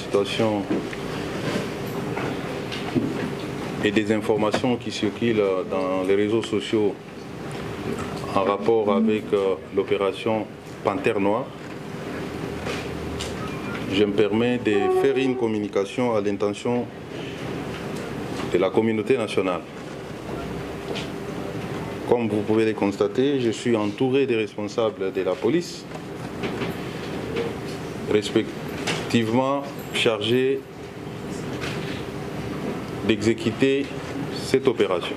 situation et des informations qui circulent dans les réseaux sociaux en rapport avec l'opération Panthère Noire, je me permets de faire une communication à l'intention de la communauté nationale. Comme vous pouvez le constater, je suis entouré des responsables de la police, respectivement chargés d'exécuter cette opération.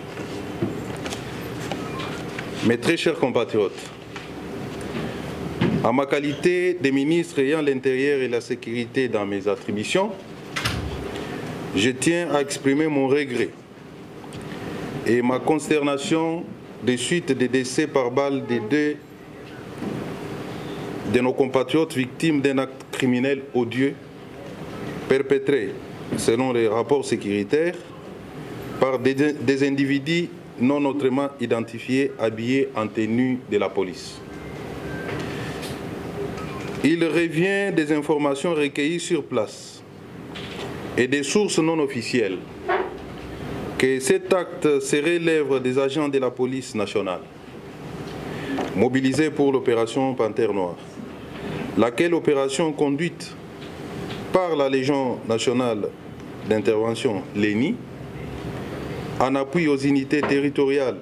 Mes très chers compatriotes, en ma qualité de ministre ayant l'intérieur et la sécurité dans mes attributions, je tiens à exprimer mon regret et ma consternation des suites des décès par balle des deux de nos compatriotes victimes d'un acte criminel odieux perpétré, selon les rapports sécuritaires, par des individus non autrement identifiés habillés en tenue de la police. Il revient des informations recueillies sur place et des sources non officielles que cet acte serait l'œuvre des agents de la police nationale mobilisés pour l'opération Panthère Noire, laquelle opération conduite par la Légion nationale d'intervention, l'ENI, en appui aux unités territoriales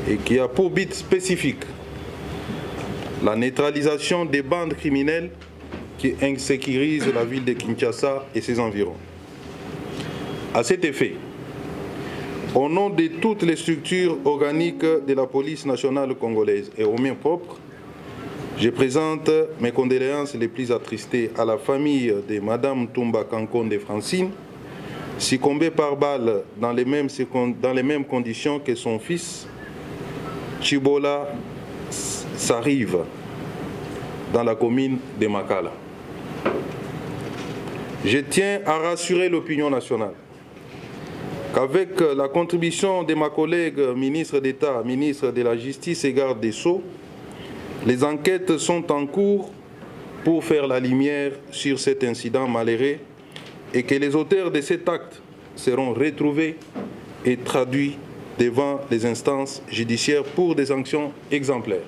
et qui a pour but spécifique la neutralisation des bandes criminelles qui insécurisent la ville de Kinshasa et ses environs. À cet effet, au nom de toutes les structures organiques de la police nationale congolaise et au mien propre, je présente mes condoléances les plus attristées à la famille de Mme Toumba Kankonde Francine, succombée par balle dans les mêmes conditions que son fils, Chibola Sarive, dans la commune de Makala. Je tiens à rassurer l'opinion nationale qu'avec la contribution de ma collègue ministre d'État, ministre de la Justice et garde des Sceaux, les enquêtes sont en cours pour faire la lumière sur cet incident malheureux et que les auteurs de cet acte seront retrouvés et traduits devant les instances judiciaires pour des sanctions exemplaires.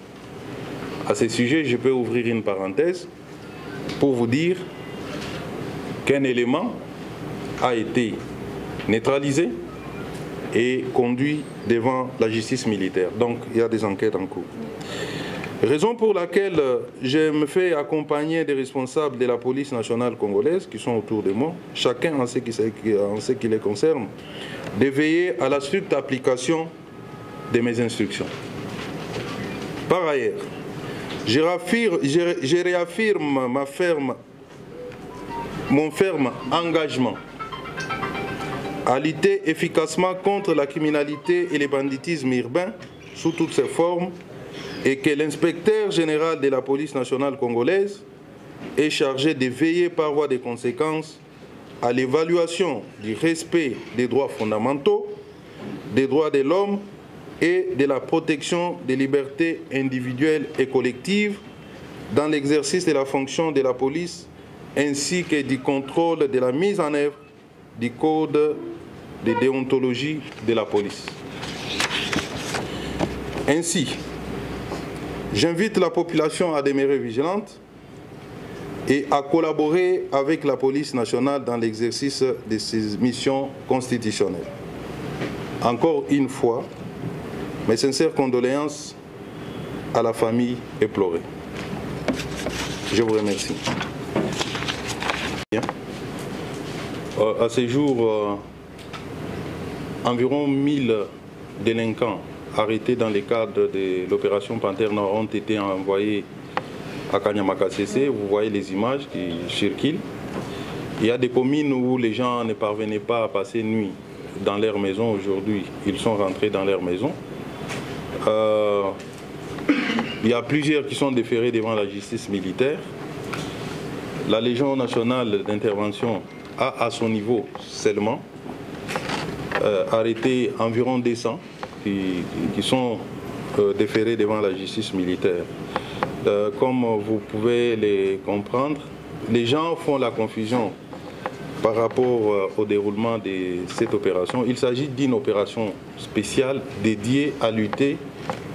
À ce sujet, je peux ouvrir une parenthèse pour vous dire qu'un élément a été neutralisé et conduit devant la justice militaire. Donc, il y a des enquêtes en cours. Raison pour laquelle je me fais accompagner des responsables de la police nationale congolaise qui sont autour de moi, chacun en ce qui les concerne, de veiller à la stricte application de mes instructions. Par ailleurs, je réaffirme mon ferme engagement à lutter efficacement contre la criminalité et le banditisme urbain sous toutes ses formes et que l'inspecteur général de la police nationale congolaise est chargé de veiller par voie de conséquence à l'évaluation du respect des droits fondamentaux, des droits de l'homme et de la protection des libertés individuelles et collectives dans l'exercice de la fonction de la police ainsi que du contrôle de la mise en œuvre du code de déontologie de la police. Ainsi, j'invite la population à demeurer vigilante et à collaborer avec la police nationale dans l'exercice de ses missions constitutionnelles. Encore une fois, mes sincères condoléances à la famille éplorée. Je vous remercie. À ce jour, environ 1000 délinquants arrêtés dans le cadre de l'opération Panthère Noire ont été envoyés à Kanyamakasese. Vous voyez les images qui circulent. Il y a des communes où les gens ne parvenaient pas à passer nuit dans leur maison. Aujourd'hui, ils sont rentrés dans leur maison. Il y a plusieurs qui sont déférés devant la justice militaire. La Légion nationale d'intervention a à son niveau seulement arrêté environ 200 qui sont déférés devant la justice militaire. Comme vous pouvez les comprendre, les gens font la confusion par rapport au déroulement de cette opération. Il s'agit d'une opération spéciale dédiée à lutter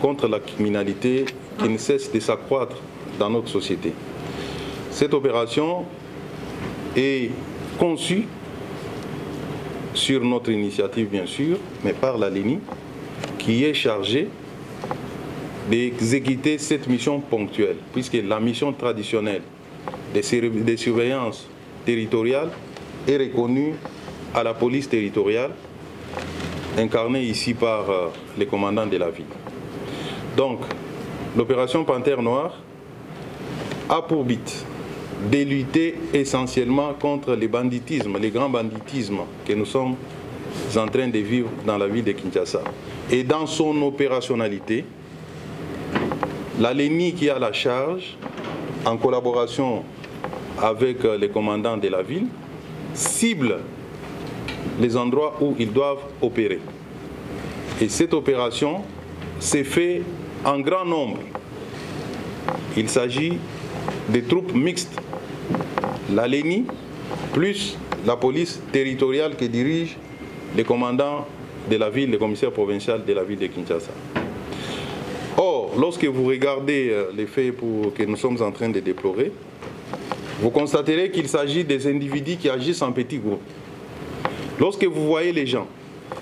contre la criminalité qui ne cesse de s'accroître dans notre société. Cette opération est conçue sur notre initiative bien sûr, mais par la LENI, qui est chargée d'exécuter cette mission ponctuelle, puisque la mission traditionnelle des surveillances territoriales est reconnue à la police territoriale, incarnée ici par les commandants de la ville. Donc, l'opération Panthère Noire a pour but de lutter essentiellement contre les banditismes, les grands banditismes que nous sommes en train de vivre dans la ville de Kinshasa. Et dans son opérationnalité, la LENI qui a la charge, en collaboration avec les commandants de la ville, cible les endroits où ils doivent opérer. Et cette opération s'est faite en grand nombre. Il s'agit des troupes mixtes, la LENI plus la police territoriale que dirige les commandants de la ville, le commissaire provincial de la ville de Kinshasa. Or, lorsque vous regardez les faits que nous sommes en train de déplorer, vous constaterez qu'il s'agit des individus qui agissent en petits groupes. Lorsque vous voyez les gens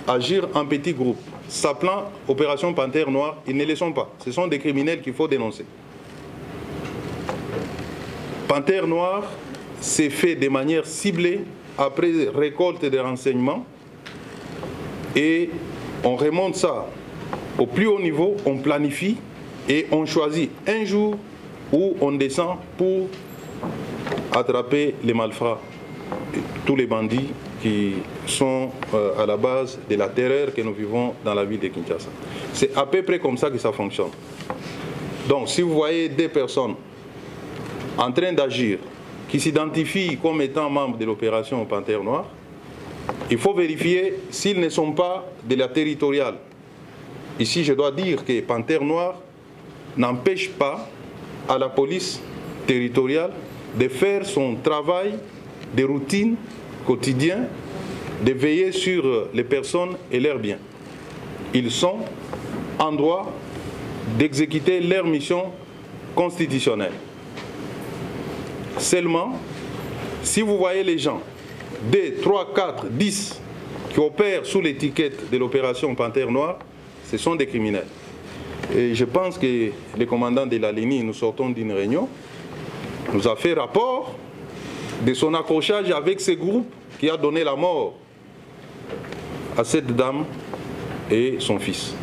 agir en petits groupes, s'appelant Opération Panthère Noire, ils ne le sont pas. Ce sont des criminels qu'il faut dénoncer. Panthère Noire s'est fait de manière ciblée après récolte des renseignements et on remonte ça au plus haut niveau, on planifie et on choisit un jour où on descend pour attraper les malfrats, tous les bandits qui sont à la base de la terreur que nous vivons dans la ville de Kinshasa. C'est à peu près comme ça que ça fonctionne. Donc si vous voyez des personnes en train d'agir, qui s'identifient comme étant membres de l'opération Panthère Noire, il faut vérifier s'ils ne sont pas de la territoriale. Ici, je dois dire que Panthère Noire n'empêche pas à la police territoriale de faire son travail de routine quotidien, de veiller sur les personnes et leurs biens. Ils sont en droit d'exécuter leur mission constitutionnelle. Seulement, si vous voyez les gens, 2, 3, 4, 10, qui opèrent sous l'étiquette de l'opération Panthère Noire, ce sont des criminels. Et je pense que le commandant de la LENI, nous sortons d'une réunion, nous a fait rapport de son accrochage avec ce groupe qui a donné la mort à cette dame et son fils.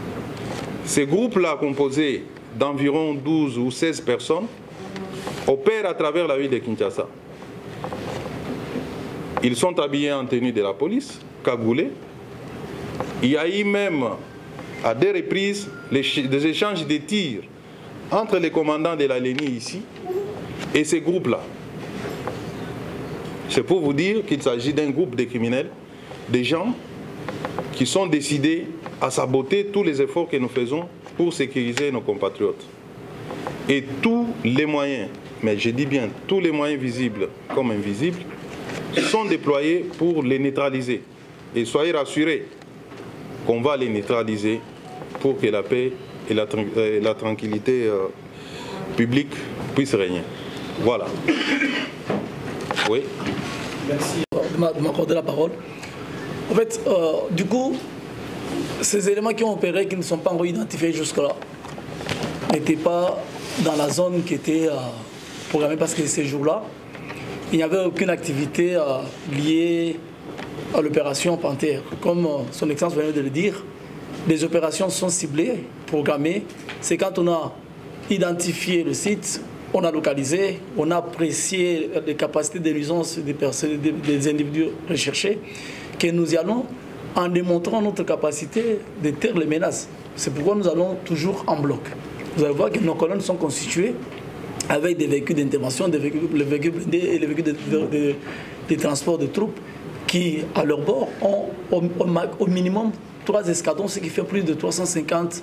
Ce groupe-là, composé d'environ 12 ou 16 personnes, opèrent à travers la ville de Kinshasa. Ils sont habillés en tenue de la police, cagoulés. Il y a eu même, à des reprises, des échanges de tirs entre les commandants de la LENI ici et ces groupes-là. C'est pour vous dire qu'il s'agit d'un groupe de criminels, des gens qui sont décidés à saboter tous les efforts que nous faisons pour sécuriser nos compatriotes. Et tous les moyens, mais je dis bien tous les moyens visibles comme invisibles, sont déployés pour les neutraliser. Et soyez rassurés qu'on va les neutraliser pour que la paix et la tranquillité publique puissent régner. Voilà. Oui. Merci de m'accorder la parole. En fait, du coup, ces éléments qui ont opéré, qui ne sont pas encore identifiés jusque-là, n'étaient pas dans la zone qui était programmée parce que ces jours-là, il n'y avait aucune activité liée à l'opération Panthère. Comme son Excellence venait de le dire, les opérations sont ciblées, programmées. C'est quand on a identifié le site, on a localisé, on a apprécié les capacités de nuisance des individus recherchés, que nous y allons en démontrant notre capacité de taire les menaces. C'est pourquoi nous allons toujours en bloc. Vous allez voir que nos colonnes sont constituées avec des véhicules d'intervention, les véhicules blindés et les véhicules de transport de troupes qui, à leur bord, ont au minimum 3 escadrons, ce qui fait plus de 350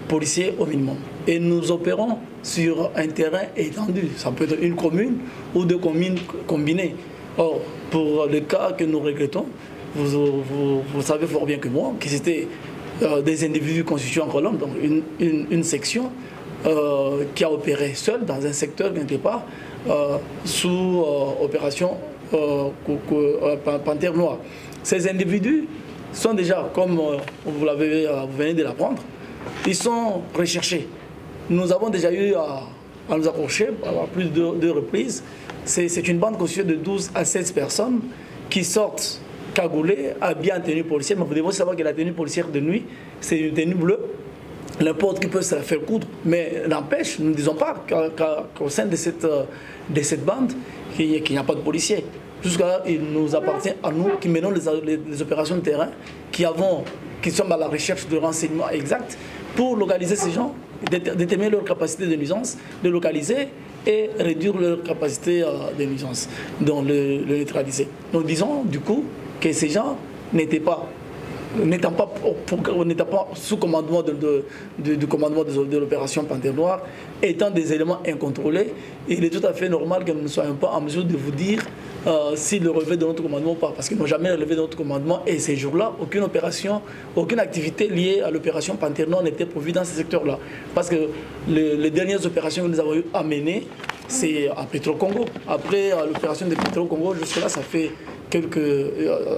policiers au minimum. Et nous opérons sur un terrain étendu. Ça peut être une commune ou 2 communes combinées. Or, pour le cas que nous regrettons, vous savez fort bien que moi, que c'était des individus constitués en colonne, donc une section qui a opéré seule dans un secteur qui n'était pas sous opération Panthère Noire. Ces individus sont déjà, comme vous venez de l'apprendre, ils sont recherchés. Nous avons déjà eu à nous accrocher à plus de 2 reprises. C'est une bande constituée de 12 à 16 personnes qui sortent cagoulées, habillées en tenue policière. Mais vous devez savoir que la tenue policière de nuit, c'est une tenue bleue. N'importe qui peut se la faire coudre. Mais n'empêche, nous ne disons pas qu'au sein de cette bande, qu'il n'y a pas de policiers. Jusqu'à là, il nous appartient à nous qui menons les opérations de terrain, qui sommes à la recherche de renseignements exacts pour localiser ces gens, déterminer leur capacité de nuisance, de localiser et réduire leur capacité de nuisance, donc le neutraliser. Nous disons du coup que ces gens n'étant pas sous commandement du commandement de l'opération Panthère Noire, étant des éléments incontrôlés, il est tout à fait normal que nous ne soyons pas en mesure de vous dire s'ils le relevaient de notre commandement ou pas, parce qu'ils n'ont jamais relevé de notre commandement, et ces jours-là, aucune opération, aucune activité liée à l'opération Panthère Noire n'était prévue dans ce secteur-là. Parce que les dernières opérations que nous avons eu à mener, c'est à Petro-Congo. Après l'opération de Petro-Congo, jusque-là, ça fait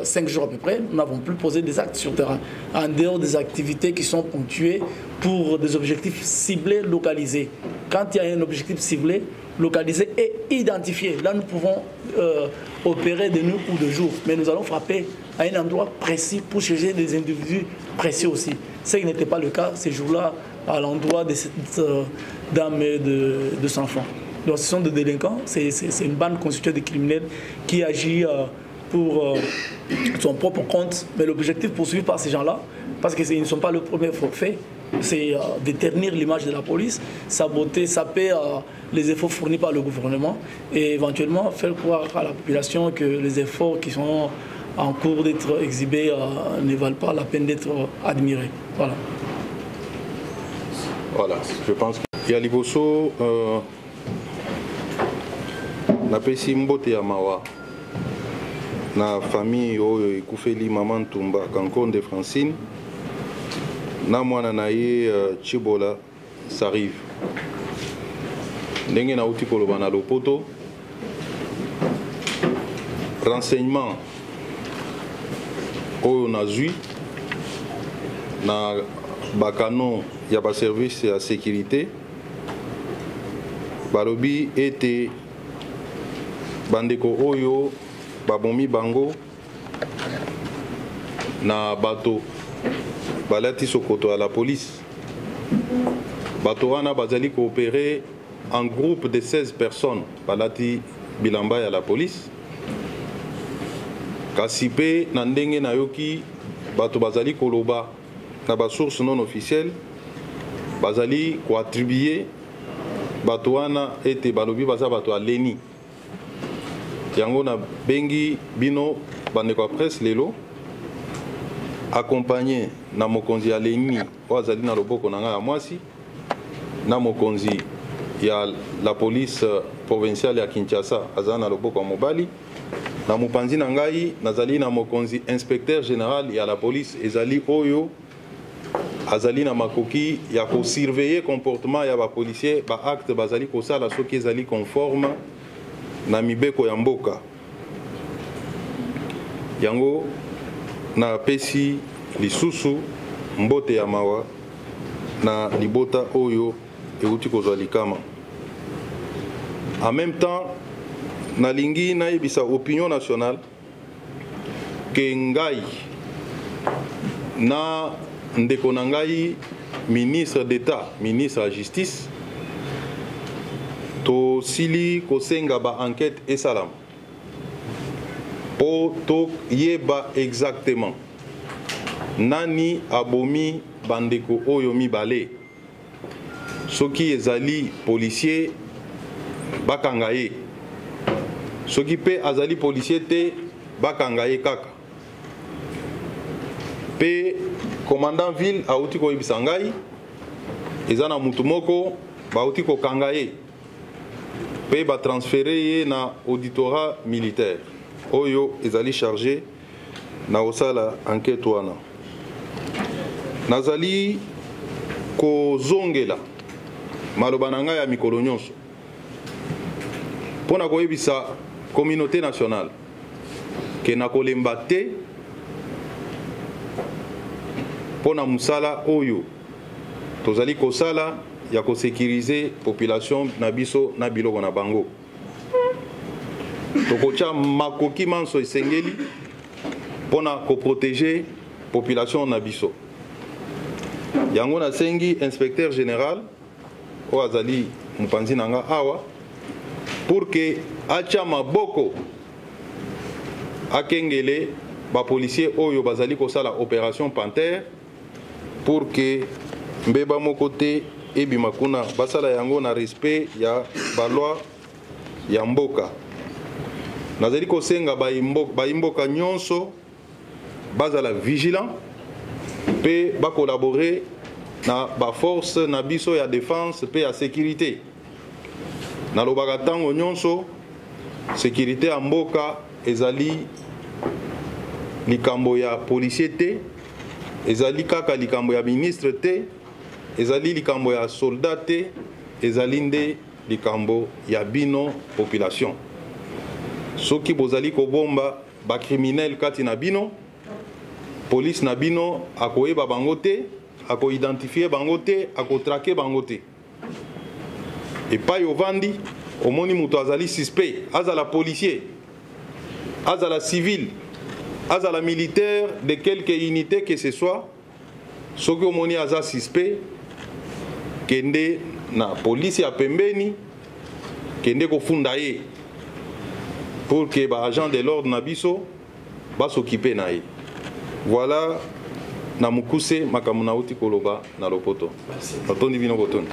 5 jours à peu près, nous n'avons plus posé des actes sur terrain, en dehors des activités qui sont ponctuées pour des objectifs ciblés, localisés. Quand il y a un objectif ciblé, localisé et identifié, là nous pouvons opérer de nuit ou de jour, mais nous allons frapper à un endroit précis pour chercher des individus précis aussi. Ce qui n'était pas le cas ces jours-là à l'endroit de cette dame de son enfant. Donc ce sont des délinquants, c'est une bande constituée de criminels qui agit pour son propre compte, mais l'objectif poursuivi par ces gens-là, parce qu'ils ne sont pas le premier forfait, c'est de ternir l'image de la police, saboter, saper les efforts fournis par le gouvernement et éventuellement faire croire à la population que les efforts qui sont en cours d'être exhibés ne valent pas la peine d'être admirés. Voilà. Voilà, je pense qu'il y a Liboso, napesi mbote ya mawa na famille oyo ekufeli mama Ntumba Kankonde Francine na mwana na ye Chibola Sarive ndenge nauti koloba na lopoto renseignement oyo nazwi na bakano ya ba service ya sécurité balobi ete bandeko oyo babomi bango na bato balati sokoto à la police. Bato wana bazali coopérer en groupe de 16 personnes balati bilamba à la police. Kasi pe na ndenge nayoki bato bazali koloba na ba source non officielle bazali ko attribuer bato wana ete balobi baza bato aleni. Yango na bengi bino bandeko presse lelo accompagné na mokonzi ya leni oazali na loboko na nga ya mwasi na mokonzi ya la police provinciale ya Kinshasa azali na loboko ya mobali na mopanzi na ngai nazali na mokonzi inspecteur général ya la police ezali oyo azali na makoki ya ko surveiller comportement ya ba policier ba acte bazali kosala soki ezali conforme na mibeko ya mboka yango na pesi lisusu mbote ya mawa na libota oyo euti kozwa likama. En même temps nalingi nayebisa opinion nationale ke ngai na ndeko na ngai ministre d'État, ministre ya justice to sili kosenga ba enquête esalam po to yeba exactement nani abomi bandeko oyo mibale soki ezali policier bakanga ye soki pe azali policier te bakanga ye kaka Pe commandant ville auti ko ibisangai ezana mutumoko bauti ko kangaye pe ba transférer na auditorat militaire oyo ezali chargé na osala enquête wana nazali ko zongela maloba na ngai ya mikolo nyonso pona koyebisa communauté nationale ke na kolemba te pona musala oyo tozali kosala ya kosécuriser population na biso na biloko na bango tokotia makoki manso esengeli pona koprotéger population na biso yango nasengi inspecteur général o azali mopanzi nanga awa pour que atia maboko akengele ba policier oyo bazali kosala opération Panthère pour que mbeba moko te ebima kuna basala yango na respect ya baloi ya mboka nazali kosenga baimboka nyonso bazala vigilant pe ba collaborer na ba force na biso ya défense pe ya sécurité na lobaka tango nyonso sécurité ya mboka ezali likambo ya policier te ezali kaka likambo ya ministre te ezali likambo ya soldat te ezali nde likambo ya bino population soki bozali kobomba ba criminel kati na bino police na bino akoyeba bango te akoidentifier bango te akotrake bango te epai ovandi omoni muto azali suspect azala policier azala civil azala militaire de quelque unité que ce soit soki omoni aza suspect kende na police ya pembeni kende kofunda ye pour que ba agent de l'ordre na biso ba s'occuper na ye voilà na mukuse makamuna uti koloba na lopoto atondi bino botondi